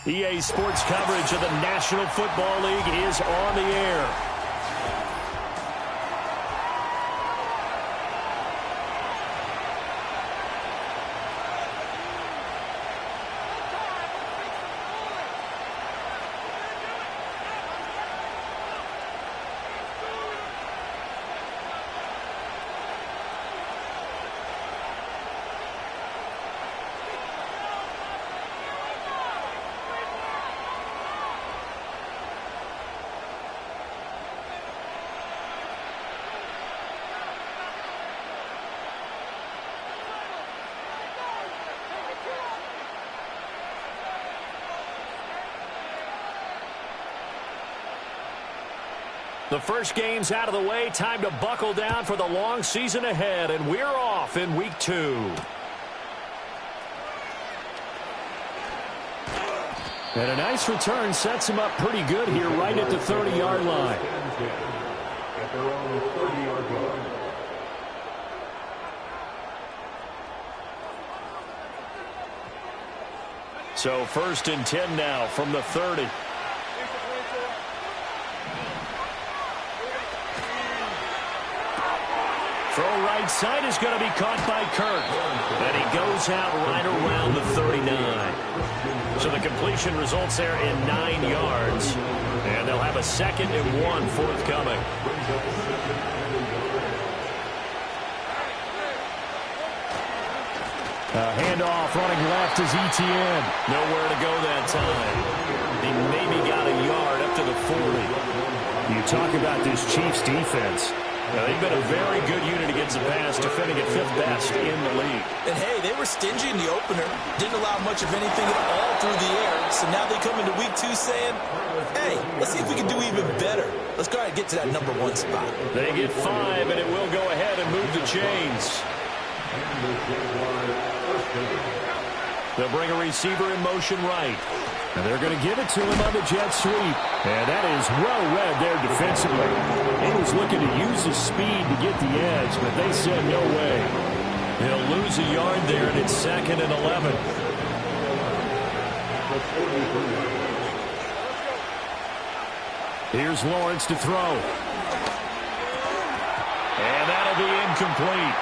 EA Sports coverage of the National Football League is on the air. The first game's out of the way. Time to buckle down for the long season ahead, and we're off in week 2. And a nice return sets him up pretty good here right at the 30-yard line. So 1st and 10 now from the 30. Throw right side is going to be caught by Kirk. And he goes out right around the 39. So the completion results there in 9 yards. And they'll have a 2nd and 1 forthcoming. Handoff running left is Etienne. Nowhere to go that time. He maybe got a yard up to the 40. You talk about this Chiefs defense. Now, they've been a very good unit against the pass, defending at 5th best in the league. And, hey, they were stingy in the opener. Didn't allow much of anything at all through the air. So now they come into week 2 saying, hey, let's see if we can do even better. Let's go ahead and get to that number 1 spot. They get 5, and it will go ahead and move the chains. They'll bring a receiver in motion right. And they're going to give it to him on the jet sweep. And that is well read there defensively. He was looking to use his speed to get the edge, but they said no way. He'll lose a yard there, and it's 2nd and 11. Here's Lawrence to throw. And that'll be incomplete.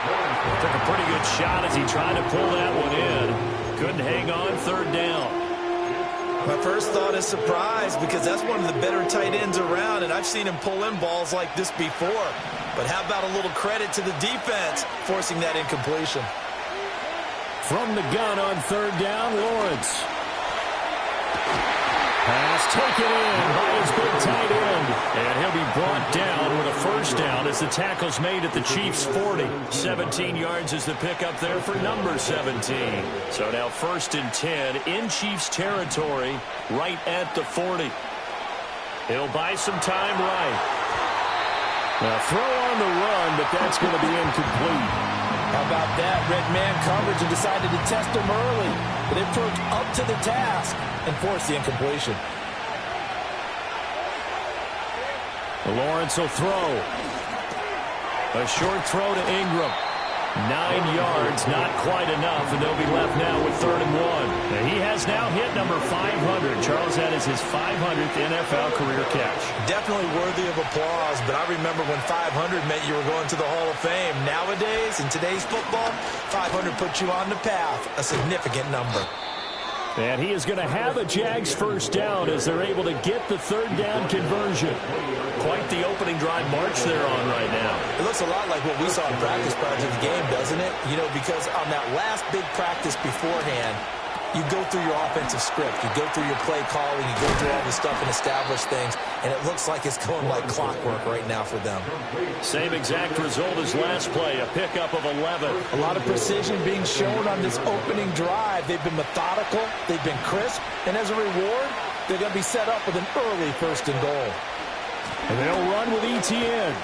Took a pretty good shot as he tried to pull that one in. Couldn't hang on, 3rd down. My first thought is surprise, because that's one of the better tight ends around, and I've seen him pull in balls like this before. But how about a little credit to the defense forcing that incompletion? From the gun on 3rd down, Lawrence. Pass taken in by his big tight end. And he'll be brought down with a 1st down as the tackle's made at the Chiefs' 40. 17 yards is the pickup there for number 17. So now 1st and 10 in Chiefs territory right at the 40. He'll buy some time right. Now throw on the run, but that's going to be incomplete. How about that? Red man coverage and decided to test him early. But it proved up to the task and forced the incompletion. Lawrence will throw. A short throw to Ingram. 9 yards, not quite enough, and they'll be left now with 3rd and 1. And he has now hit number 500. Charles, that is his 500th NFL career catch. Definitely worthy of applause, but I remember when 500 meant you were going to the Hall of Fame. Nowadays, in today's football, 500 puts you on the path, a significant number. And he is going to have a Jags 1st down as they're able to get the 3rd down conversion. Quite the opening drive march they're on right now. It looks a lot like what we saw in practice prior to the game, doesn't it? You know, because on that last big practice beforehand, you go through your offensive script, you go through your play calling, you go through all the stuff and establish things, and it looks like it's going like clockwork right now for them. Same exact result as last play, a pickup of 11. A lot of precision being shown on this opening drive. They've been methodical, they've been crisp, and as a reward, they're going to be set up with an early 1st and goal. And they'll run with Etienne.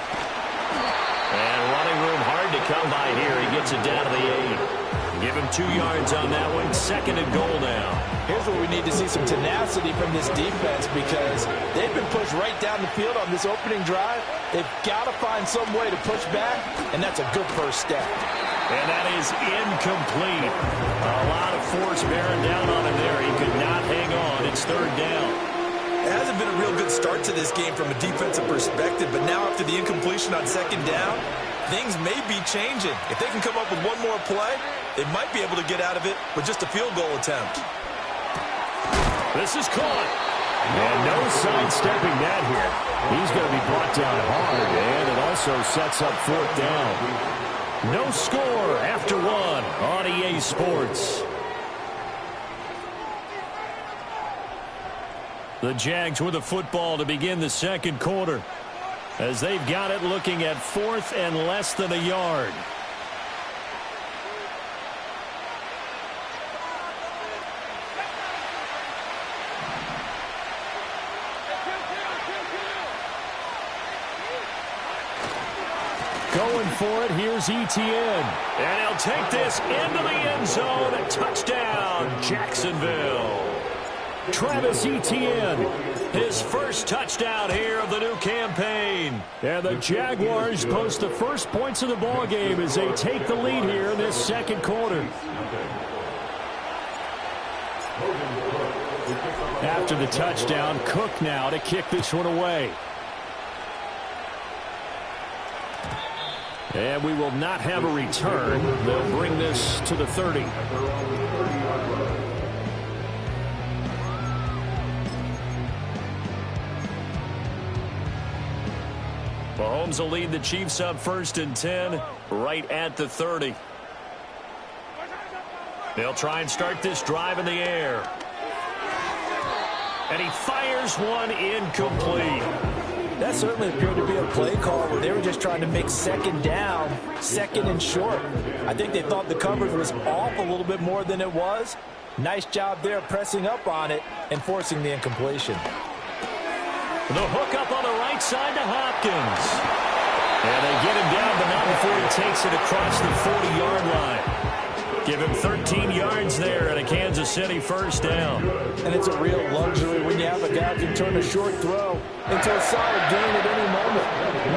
And running room hard to come by here. He gets it down to the 8. Give him 2 yards on that one. 2nd and goal now. Here's where we need to see some tenacity from this defense because they've been pushed right down the field on this opening drive. They've got to find some way to push back, and that's a good first step. And that is incomplete. A lot of force bearing down on him there. He could not hang on. It's 3rd down. It hasn't been a real good start to this game from a defensive perspective, but now after the incompletion on 2nd down, things may be changing. If they can come up with one more play, they might be able to get out of it with just a field goal attempt. This is caught. And no sidestepping that here. He's going to be brought down hard, and it also sets up 4th down. No score after 1 on EA Sports. The Jags with the football to begin the 2nd quarter as they've got it looking at 4th and less than a yard. Going for it, here's Etienne. And he'll take this into the end zone. A touchdown, Jacksonville. Travis Etienne, his first touchdown here of the new campaign. And the Jaguars post the first points of the ball game as they take the lead here in this 2nd quarter. After the touchdown, Cook now to kick this one away. And we will not have a return. They'll bring this to the 30. Mahomes will lead the Chiefs up 1st and 10, right at the 30. They'll try and start this drive in the air. And he fires one incomplete. That certainly appeared to be a play call where they were just trying to make 2nd down, 2nd and short. I think they thought the coverage was off a little bit more than it was. Nice job there pressing up on it and forcing the incompletion. The hook up on the right side to Hopkins. And they get him down, but not before he takes it across the 40-yard line. Give him 13 yards there and a Kansas City 1st down. And it's a real luxury when you have a guy who can turn a short throw into a solid gain at any moment.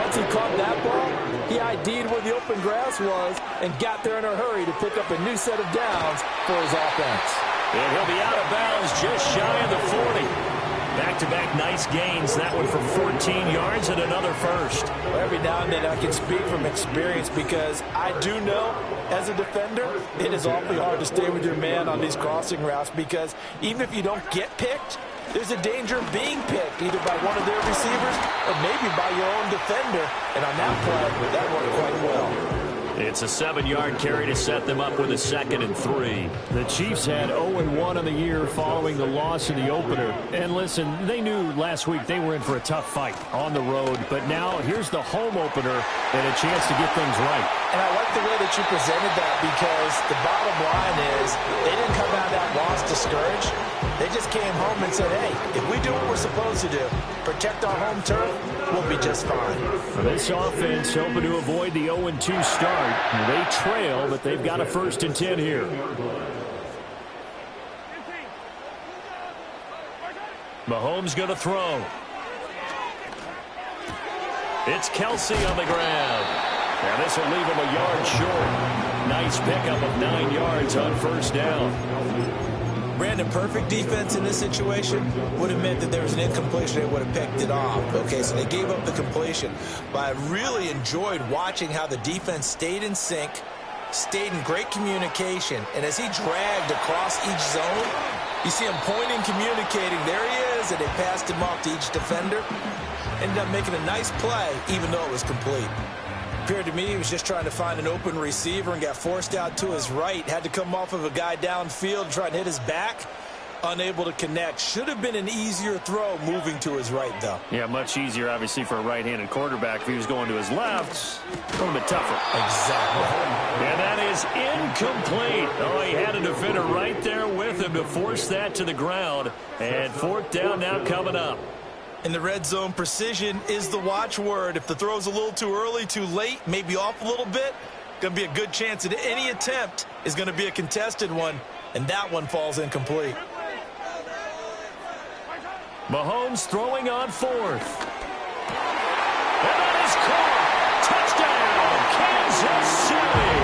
Once he caught that ball, he ID'd where the open grass was and got there in a hurry to pick up a new set of downs for his offense. And he'll be out of bounds just shy of the 40. Back-to-back nice gains. That one for 14 yards and another first. Every now and then I can speak from experience because I do know as a defender it is awfully hard to stay with your man on these crossing routes because even if you don't get picked, there's a danger of being picked either by one of their receivers or maybe by your own defender. And on that play, that worked quite well. It's a 7-yard carry to set them up with a 2nd and 3. The Chiefs had 0-1 on the year following the loss in the opener. And listen, they knew last week they were in for a tough fight on the road. But now here's the home opener and a chance to get things right. And I like the way that you presented that because the bottom line is they didn't come out of that loss discouraged. They just came home and said, hey, if we do what we're supposed to do, protect our home turf, we'll be just fine. This offense hoping to avoid the 0-2 start. They trail, but they've got a 1st and 10 here. Mahomes going to throw. It's Kelsey on the ground. And this will leave him a yard short. Nice pickup of 9 yards on 1st down. Brandon, perfect defense in this situation would have meant that there was an incompletion. They would have picked it off. Okay, so they gave up the completion. But I really enjoyed watching how the defense stayed in sync, stayed in great communication. And as he dragged across each zone, you see him pointing, communicating. There he is, and they passed him off to each defender. Ended up making a nice play, even though it was complete. Appeared to me he was just trying to find an open receiver and got forced out to his right. Had to come off of a guy downfield, try and hit his back. Unable to connect. Should have been an easier throw moving to his right, though. Yeah, much easier, obviously, for a right-handed quarterback. If he was going to his left, a little bit tougher. Exactly. And that is incomplete. Oh, he had a defender right there with him to force that to the ground. And 4th down now coming up. In the red zone, precision is the watchword. If the throw's a little too early, too late, maybe off a little bit, Going to be a good chance that any attempt is going to be a contested one, and that one falls incomplete. Mahomes throwing on fourth. And that is caught. Touchdown, Kansas City.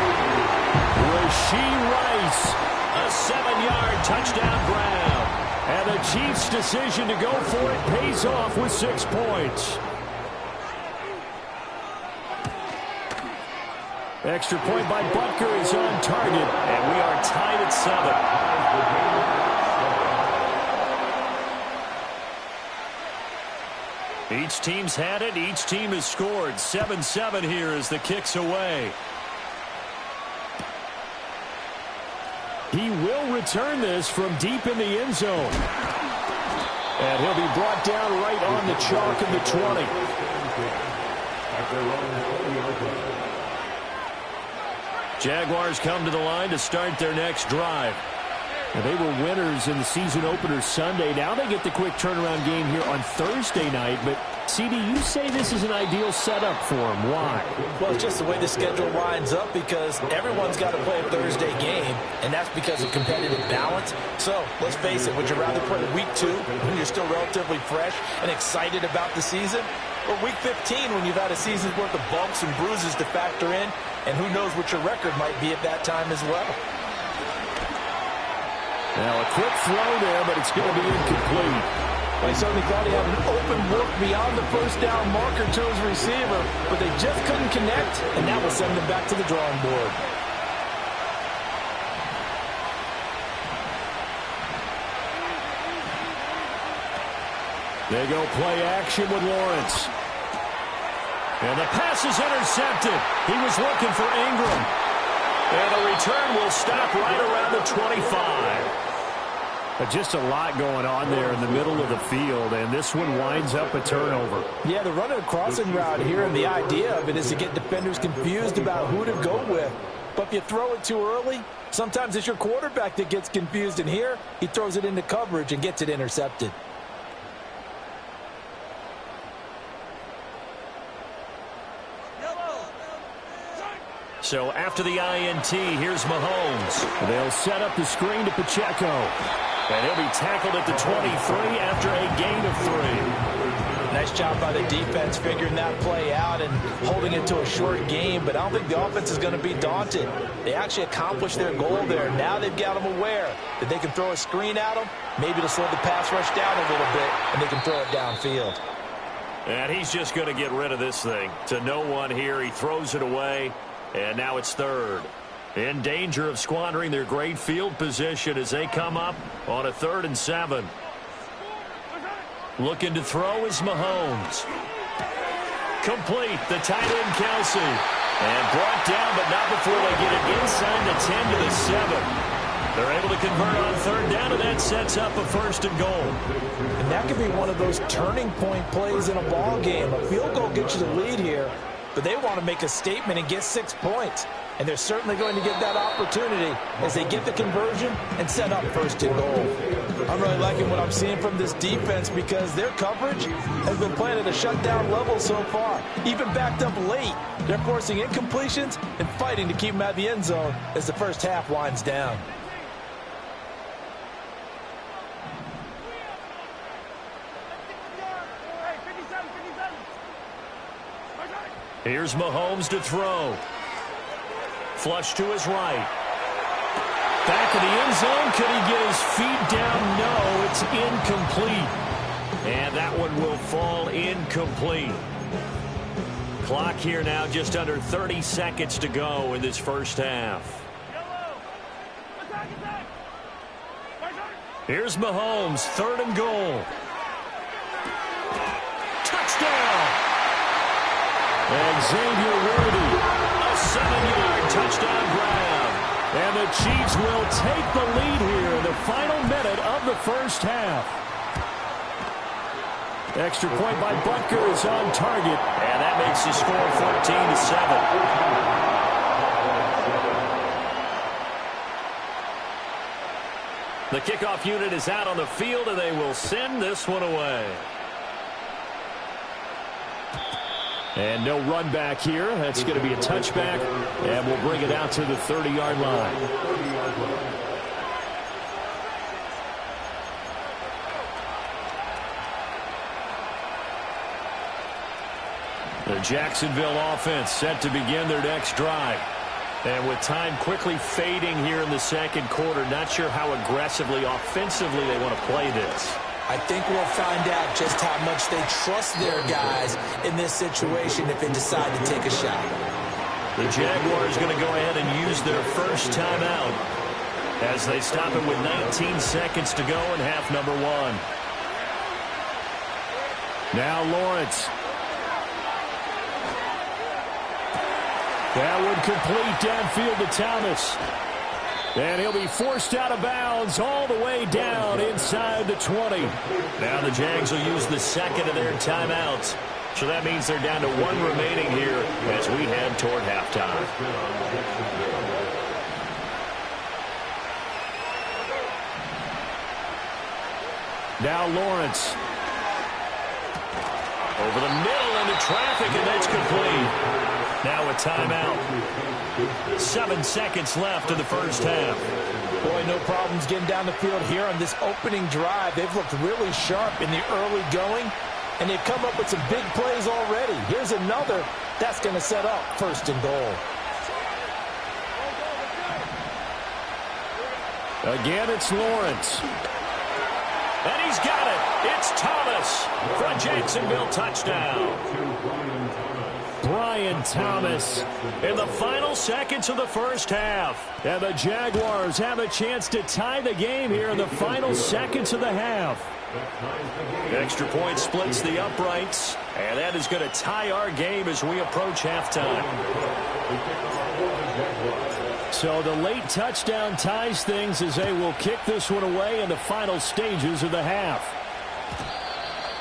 Rashee Rice, a 7-yard touchdown grab. And the Chiefs' decision to go for it pays off with 6 points. Extra point by Butker is on target, and we are tied at 7. Each team's had it. Each team has scored. 7-7 here as the kick's away. He will return this from deep in the end zone. And he'll be brought down right on the chalk of the 20. Jaguars come to the line to start their next drive. And they were winners in the season opener Sunday. Now they get the quick turnaround game here on Thursday night. But, CD, you say this is an ideal setup for them. Why? Well, it's just the way the schedule lines up because everyone's got to play a Thursday game, and that's because of competitive balance. So, let's face it, would you rather play week 2 when you're still relatively fresh and excited about the season? Or week 15 when you've had a season's worth of bumps and bruises to factor in, and who knows what your record might be at that time as well. Now a quick throw there, but it's going to be incomplete. Well, he certainly thought he had an open look beyond the first down marker to his receiver, but they just couldn't connect, and that will send them back to the drawing board. They go play action with Lawrence. And the pass is intercepted. He was looking for Ingram. And the return will stop right around the 25. But just a lot going on there in the middle of the field, and this one winds up a turnover. Yeah, they're running a crossing route here, and the idea of it is to get defenders confused about who to go with. But if you throw it too early, sometimes it's your quarterback that gets confused, and here he throws it into coverage and gets it intercepted. So after the INT, here's Mahomes. They'll set up the screen to Pacheco. And he'll be tackled at the 23 after a gain of 3. Nice job by the defense figuring that play out and holding it to a short game, but I don't think the offense is going to be daunted. They actually accomplished their goal there. Now they've got them aware that they can throw a screen at them, maybe to slow the pass rush down a little bit, and they can throw it downfield. And he's just going to get rid of this thing. To no one here, he throws it away, and now it's 3rd. In danger of squandering their great field position as they come up on a 3rd and 7. Looking to throw is Mahomes. Complete, the tight end Kelsey. And brought down, but not before they get it inside the 10 to the 7. They're able to convert on 3rd down, and that sets up a 1st and goal. And that could be one of those turning point plays in a ball game. A field goal gets you the lead here, but they want to make a statement and get 6 points. And they're certainly going to get that opportunity as they get the conversion and set up 1st and goal. I'm really liking what I'm seeing from this defense because their coverage has been playing at a shutdown level so far. Even backed up late, they're forcing incompletions and fighting to keep them out of the end zone as the first half winds down. Here's Mahomes to throw. Flush to his right. Back of the end zone. Could he get his feet down? No, it's incomplete. And that one will fall incomplete. Clock here now just under 30 seconds to go in this first half. Here's Mahomes, 3rd and goal. Touchdown! And Xavier Worthy, a 7-yard touchdown grab. And the Chiefs will take the lead here in the final minute of the first half. Extra point by Butker is on target. And that makes the score 14 to 7. The kickoff unit is out on the field, and they will send this one away. And no run back here. That's going to be a touchback, and we'll bring it out to the 30-yard line. The Jacksonville offense set to begin their next drive. And with time quickly fading here in the second quarter, not sure how aggressively, offensively they want to play this. I think we'll find out just how much they trust their guys in this situation if they decide to take a shot. The Jaguars going to go ahead and use their first timeout as they stop it with 19 seconds to go in half number one. Now Lawrence. That would complete downfield to Thomas. And he'll be forced out of bounds all the way down inside the 20. Now the Jags will use the second of their timeouts. So that means they're down to one remaining here as we head toward halftime. Now Lawrence. Over the middle into traffic, and that's complete. Now a timeout. 7 seconds left in the first half. Boy, no problems getting down the field here on this opening drive. They've looked really sharp in the early going, and they've come up with some big plays already. Here's another that's going to set up first and goal. Again, it's Lawrence. And he's got it. It's Thomas for a Jacksonville touchdown. Brian Thomas in the final seconds of the first half. And the Jaguars have a chance to tie the game here in the final seconds of the half. Extra point splits the uprights, and that is going to tie our game as we approach halftime. So the late touchdown ties things as they will kick this one away in the final stages of the half.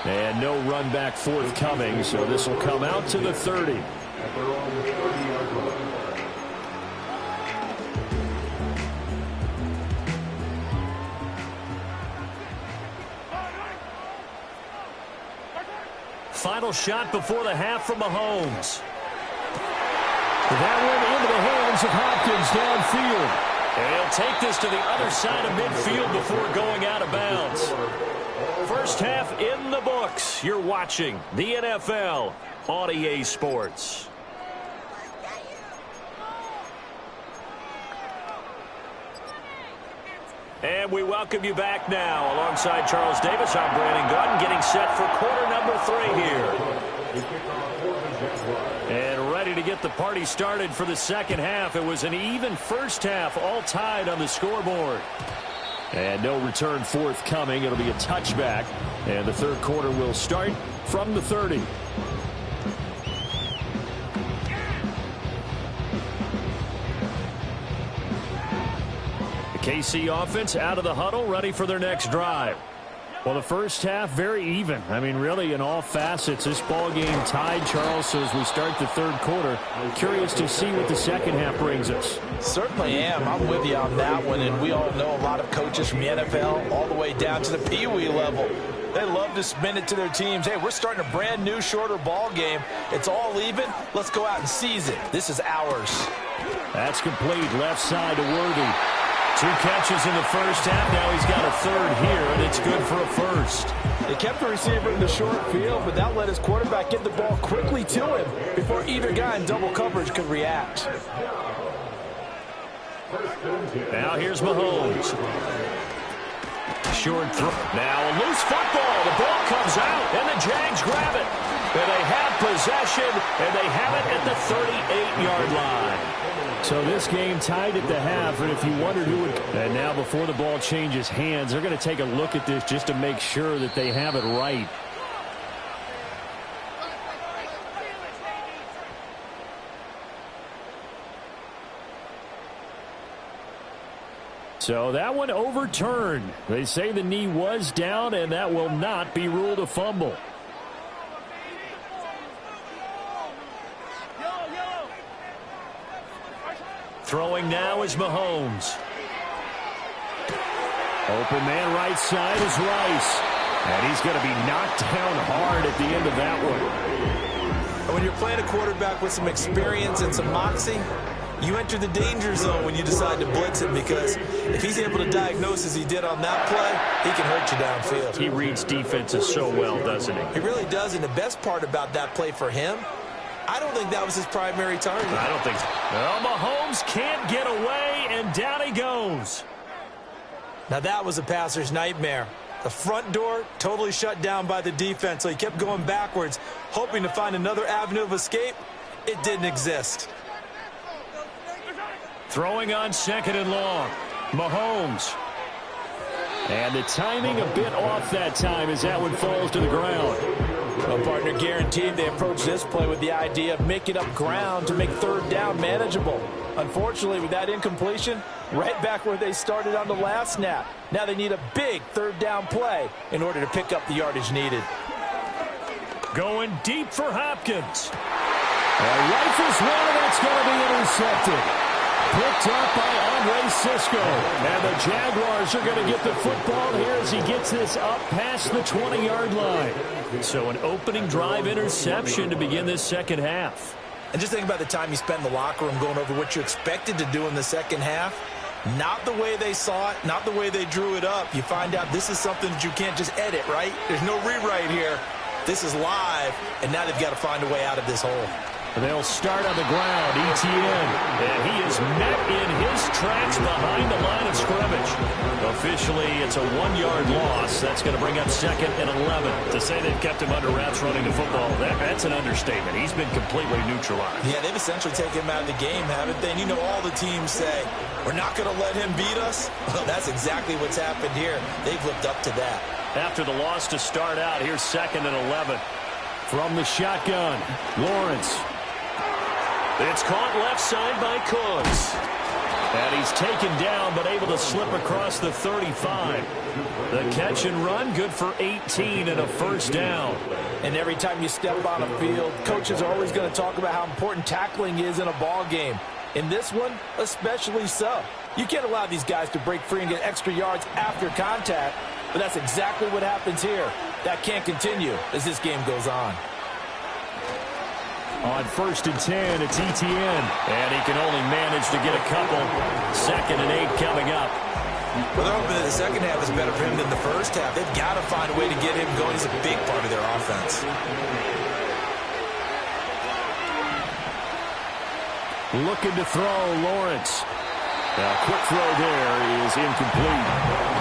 And no run back forthcoming, so this will come out to the 30. Final shot before the half from Mahomes. That went into the hands of Hopkins downfield. And he'll take this to the other side of midfield before going out of bounds. First half in the books. You're watching the NFL on EA Sports. And we welcome you back now. Alongside Charles Davis, I'm Brandon Gordon, getting set for quarter number 3 here. And ready to get the party started for the second half. It was an even first half, all tied on the scoreboard. And no return forthcoming. It'll be a touchback. And the third quarter will start from the 30. The KC offense out of the huddle, ready for their next drive. Well, the first half, very even. I mean, really, in all facets, this ball game tied, Charles. So as we start the third quarter, curious to see what the second half brings us. Certainly am. I'm with you on that one. And we all know a lot of coaches from the NFL all the way down to the Pee Wee level. They love to spin it to their teams. Hey, we're starting a brand new, shorter ball game. It's all even. Let's go out and seize it. This is ours. That's complete. Left side to Worthy. 2 catches in the first half. Now he's got a third here, and it's good for a first. They kept the receiver in the short field, but that let his quarterback get the ball quickly to him before either guy in double coverage could react. Now here's Mahomes. Short throw. Now a loose football. The ball comes out, and the Jags grab it. And they have possession, and they have it at the 38-yard line. So this game tied at the half, and if you wondered who would... And now before the ball changes hands, they're going to take a look at this just to make sure that they have it right. So that one overturned. They say the knee was down, and that will not be ruled a fumble. Throwing now is Mahomes. Open man right side is Rice. And he's going to be knocked down hard at the end of that one. And when you're playing a quarterback with some experience and some moxie, you enter the danger zone when you decide to blitz him, because if he's able to diagnose as he did on that play, he can hurt you downfield. He reads defenses so well, doesn't he? He really does, and the best part about that play for him, I don't think that was his primary target. I don't think so. Well, Mahomes can't get away, and down he goes. Now that was a passer's nightmare. The front door totally shut down by the defense, so he kept going backwards, hoping to find another avenue of escape. It didn't exist. Throwing on 2nd and long. Mahomes. And the timing a bit off that time as that one falls to the ground. Well, partner, guaranteed they approach this play with the idea of making up ground to make 3rd down manageable. Unfortunately, with that incompletion, right back where they started on the last snap. Now they need a big 3rd down play in order to pick up the yardage needed. Going deep for Hopkins. Rifles one, and that's going to be intercepted. Picked up by Andre Cisco. And the Jaguars are going to get the football here as he gets this up past the 20-yard line. So an opening drive interception to begin this second half. And just think about the time you spent in the locker room going over what you expected to do in the second half. Not the way they saw it, not the way they drew it up. You find out this is something that you can't just edit, right? There's no rewrite here. This is live, and now they've got to find a way out of this hole. They'll start on the ground. Etienne. And he is met in his tracks behind the line of scrimmage. Officially, it's a 1-yard loss. That's going to bring up 2nd and 11. To say they've kept him under wraps running the football, that's an understatement. He's been completely neutralized. Yeah, they've essentially taken him out of the game, haven't they? And you know all the teams say, we're not going to let him beat us. Well, that's exactly what's happened here. They've lived up to that. After the loss to start out, here's 2nd and 11. From the shotgun, Lawrence. It's caught left side by Cooks. And he's taken down, but able to slip across the 35. The catch and run, good for 18 and a 1st down. And every time you step on a field, coaches are always going to talk about how important tackling is in a ball game. In this one, especially so. You can't allow these guys to break free and get extra yards after contact, but that's exactly what happens here. That can't continue as this game goes on. On 1st and 10, it's Etienne. And he can only manage to get a couple. 2nd and 8 coming up. Well, they're hoping that the second half is better for him than the first half. They've got to find a way to get him going. He's a big part of their offense. Looking to throw, Lawrence. A quick throw there is incomplete.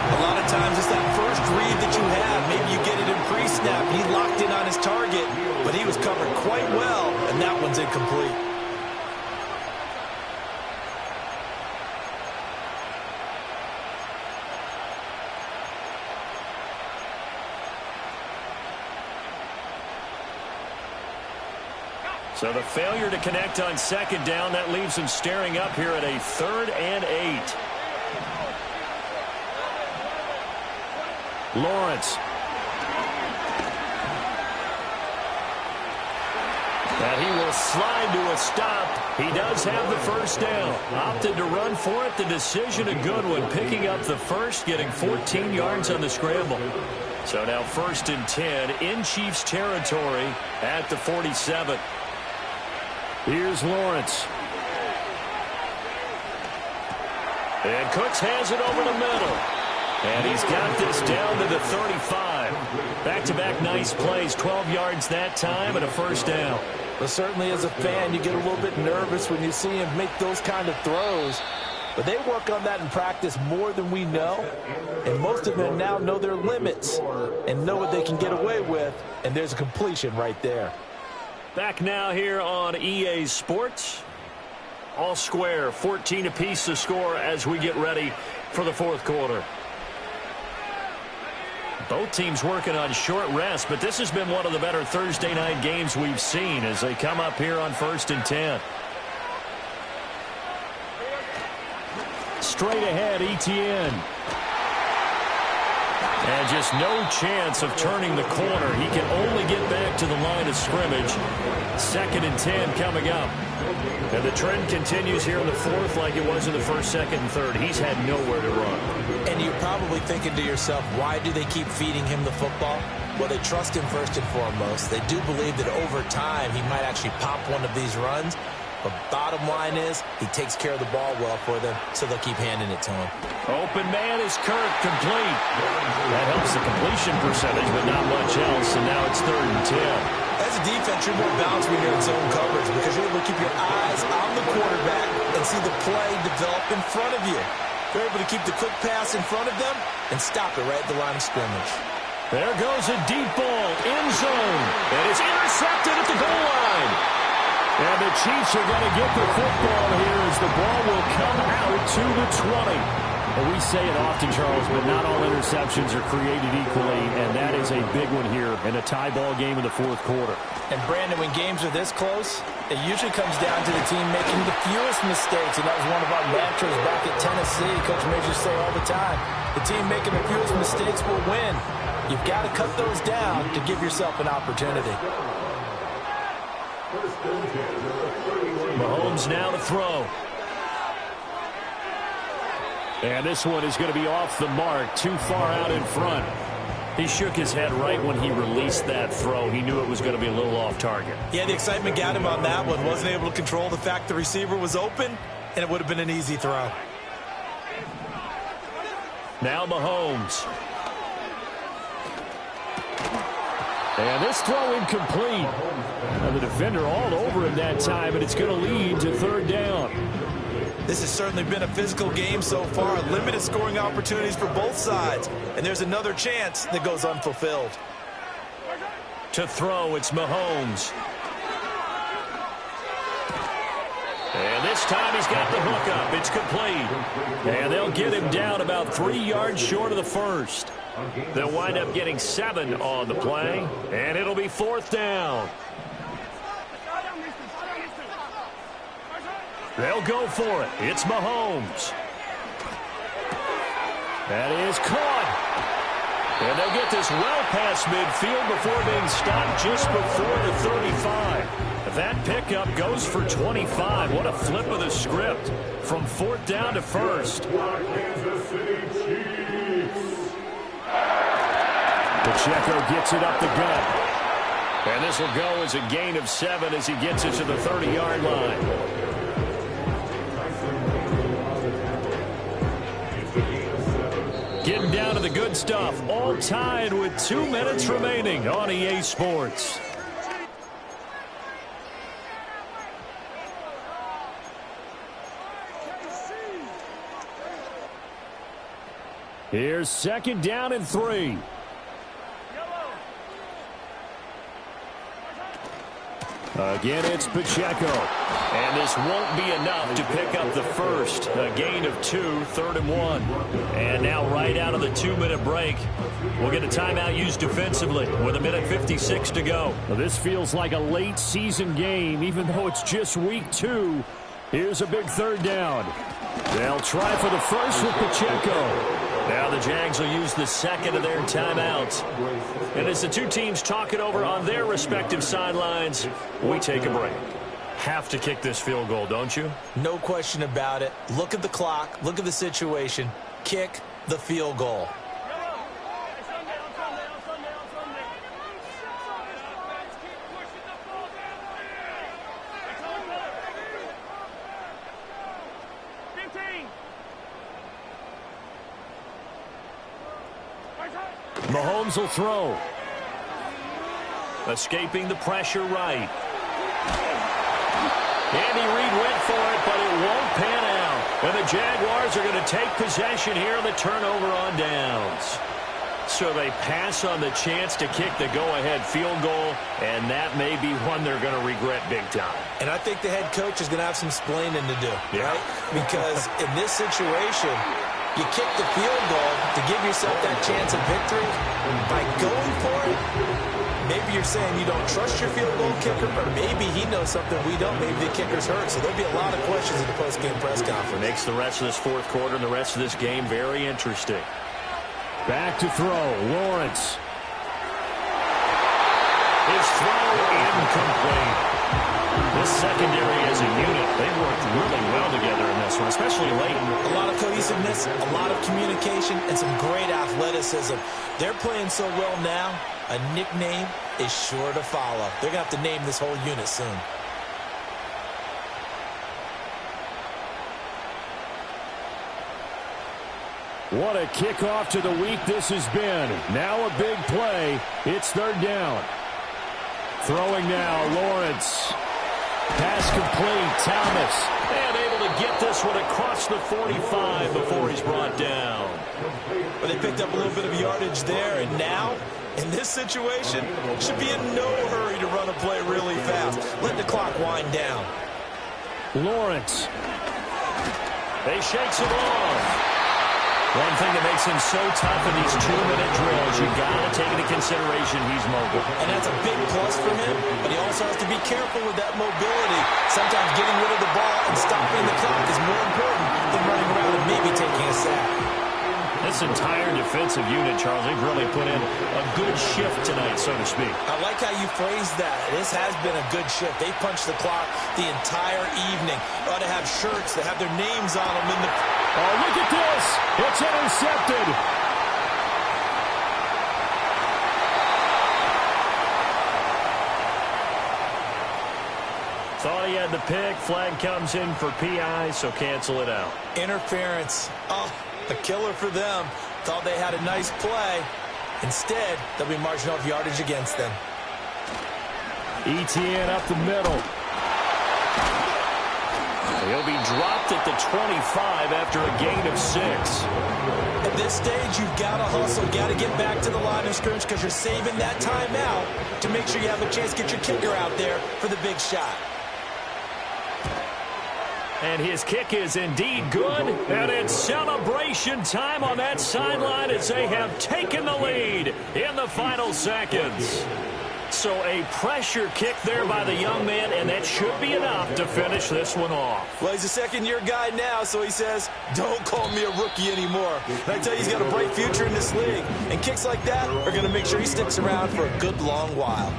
A lot of times it's that first read that you have. Maybe you get it in pre-snap. He locked in on his target, but he was covered quite well, and that one's incomplete. So the failure to connect on 2nd down, that leaves him staring up here at a 3rd and 8. Lawrence. And he will slide to a stop. He does have the 1st down. Opted to run for it. The decision a good one. Picking up the 1st, getting 14 yards on the scramble. So now 1st and 10 in Chiefs territory at the 47. Here's Lawrence. And Cooks has it over the middle. And he's got this down to the 35. Back-to-back nice plays. 12 yards that time and a 1st down. Well, certainly as a fan, you get a little bit nervous when you see him make those kind of throws. But they work on that in practice more than we know. And most of them now know their limits and know what they can get away with. And there's a completion right there. Back now here on EA Sports. All square, 14 apiece to score as we get ready for the 4th quarter. Both teams working on short rest, but this has been one of the better Thursday night games we've seen as they come up here on 1st and 10. Straight ahead, Etienne. And just no chance of turning the corner. He can only get back to the line of scrimmage. 2nd and 10 coming up. And the trend continues here in the 4th like it was in the 1st, 2nd, and 3rd. He's had nowhere to run. And you're probably thinking to yourself, why do they keep feeding him the football? Well, they trust him first and foremost. They do believe that over time he might actually pop one of these runs. But bottom line is he takes care of the ball well for them, so they'll keep handing it to him. Open man is Kirk, complete. That helps the completion percentage, but not much else, and now it's 3rd and 10. As a defense, you're more balanced when you're in zone coverage because you're able to keep your eyes on the quarterback and see the play develop in front of you. You're able to keep the quick pass in front of them and stop it right at the line of scrimmage. There goes a deep ball, end zone, and it's intercepted at the goal line. And the Chiefs are going to get the football here as the ball will come out to the 20. Well, we say it often, Charles, but not all interceptions are created equally, and that is a big one here in a tie ball game in the 4th quarter. And, Brandon, when games are this close, it usually comes down to the team making the fewest mistakes, and that was one of our mantras back at Tennessee. Coach Major say all the time, the team making the fewest mistakes will win. You've got to cut those down to give yourself an opportunity. Mahomes now to throw. And this one is going to be off the mark, too far out in front. He shook his head right when he released that throw. He knew it was going to be a little off target. Yeah, the excitement got him on that one. Wasn't able to control the fact the receiver was open, and it would have been an easy throw. Now Mahomes. And this throw incomplete. And the defender all over him that time, and it's going to lead to 3rd down. This has certainly been a physical game so far. Limited scoring opportunities for both sides. And there's another chance that goes unfulfilled. To throw, it's Mahomes. And this time he's got the hook up. It's complete. And they'll get him down about 3 yards short of the first. They'll wind up getting 7 on the play. And it'll be 4th down. They'll go for it. It's Mahomes. That is caught. And they'll get this well past midfield before being stopped just before the 35. That pickup goes for 25. What a flip of the script from 4th down to 1st. Pacheco gets it up the gut. And this will go as a gain of 7 as he gets it to the 30-yard line. Getting down to the good stuff, all tied with 2 minutes remaining on EA Sports. Here's 2nd down and 3. Again, it's Pacheco. And this won't be enough to pick up the first. A gain of 2, 3rd and 1. And now right out of the 2-minute break, we'll get a timeout used defensively with 1:56 to go. Well, this feels like a late season game, even though it's just week 2. Here's a big 3rd down. They'll try for the first with Pacheco. Now the Jags will use the 2nd of their timeouts. And as the two teams talk it over on their respective sidelines, we take a break. Have to kick this field goal, don't you? No question about it. Look at the clock. Look at the situation. Kick the field goal. Mahomes will throw. Escaping the pressure right. Andy Reid went for it, but it won't pan out. And the Jaguars are going to take possession here on the turnover on downs. So they pass on the chance to kick the go-ahead field goal, and that may be one they're going to regret big time. And I think the head coach is going to have some explaining to do, right? Because in this situation, you kick the field goal to give yourself that chance of victory. By going for it, maybe you're saying you don't trust your field goal kicker, or maybe he knows something we don't. Maybe the kicker's hurt. So there'll be a lot of questions in the post-game press conference. Makes the rest of this 4th quarter and the rest of this game very interesting. Back to throw, Lawrence. His throw incomplete. This secondary as a unit, they worked really well together in this one, especially late. A lot of cohesiveness, a lot of communication, and some great athleticism. They're playing so well now, A nickname is sure to follow. They're going to have to name this whole unit soon. What a kickoff to the week this has been. Now a big play. It's third down. Throwing now, Lawrence. Pass complete, Thomas. And able to get this one across the 45 before he's brought down. But they picked up a little bit of yardage there, and now, in this situation, should be in no hurry to run a play really fast. Let the clock wind down. Lawrence. They shakes it off. One thing that makes him so tough in these 2-minute drills, you got to take into consideration he's mobile. And that's a big plus for him, but he also has to be careful with that mobility. Sometimes getting rid of the ball and stopping the clock is more important than running around and maybe taking a sack. This entire defensive unit, Charles, they've really put in a good shift tonight, so to speak. I like how you phrased that. This has been a good shift. They punched the clock the entire evening. They ought to have shirts that have their names on them in the... Oh, look at this. It's intercepted. Thought he had the pick. Flag comes in for PI, so cancel it out. Interference. Oh, a killer for them. Thought they had a nice play. Instead, they'll be marching off yardage against them. ETN up the middle. He'll be dropped at the 25 after a gain of 6. At this stage, you've got to hustle. Got to get back to the line of scrimmage because you're saving that timeout to make sure you have a chance to get your kicker out there for the big shot. And his kick is indeed good. And it's celebration time on that sideline as they have taken the lead in the final seconds. So a pressure kick there by the young man, and that should be enough to finish this one off. Well, he's a second-year guy now, so he says, don't call me a rookie anymore. And I tell you, he's got a bright future in this league. And kicks like that are going to make sure he sticks around for a good long while.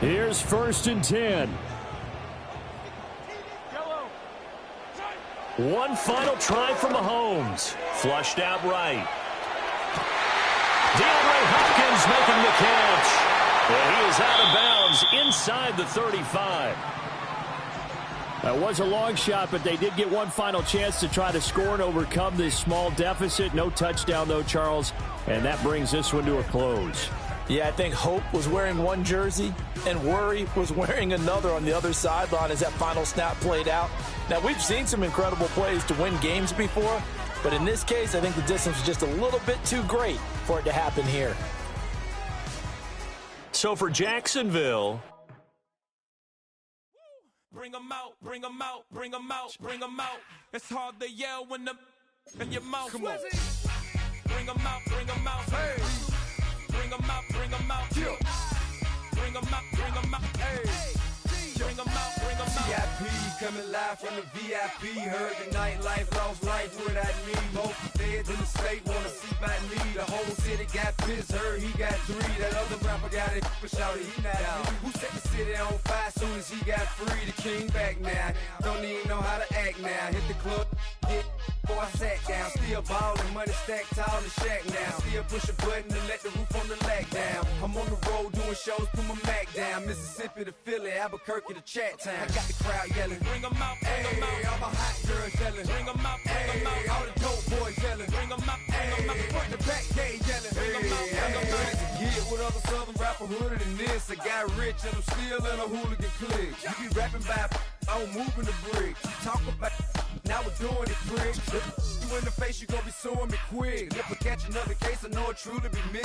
Here's 1st and 10. One final try from Mahomes. Flushed out right. DeAndre Hopkins making the catch. And he is out of bounds inside the 35. That was a long shot, but they did get one final chance to try to score and overcome this small deficit. No touchdown, though, Charles. And that brings this one to a close. Yeah, I think Hope was wearing one jersey and Worry was wearing another on the other sideline as that final snap played out. Now, we've seen some incredible plays to win games before, but in this case, I think the distance was just a little bit too great for it to happen here. So for Jacksonville, bring them out, bring them out, bring them out, bring them out. It's hard to yell when the in your mouth. Come on. Bring them out, hey. Bring them out, bring them out. Bring them out, bring them out, hey. Bring them out, bring them out. VIP coming live from the VIP. Heard the nightlife, lost life without me. Most feds in the state wanna see by me. The whole city got pissed, heard he got 3. That other rapper got it, but shouted he not out. Who set the city on fire soon as he got free? The king back now. Don't even know how to act now. Hit the club, hit before I sat down. Still ballin', money stacked tall in shack now. Still push a button and let the roof on the lag down. I'm on the road doing shows, put my Mac down. Mississippi to Philly, Albuquerque to Chat Town. I got the crowd yelling. Bring them out, bring them out. All my hot girls yelling. Bring them out, bring them out. All the dope boys yelling. Bring them out, bring them out. Front the back gate yelling. Bring them out, bring them out. Get with other southern rapper hooded than this. I got rich and I'm still in a hooligan clique. You be rapping by I'm moving the bricks. You talk about now we're doing it, prick. You in the face, you gon' be suing me quick. If I catch another case, I know it truly be missed.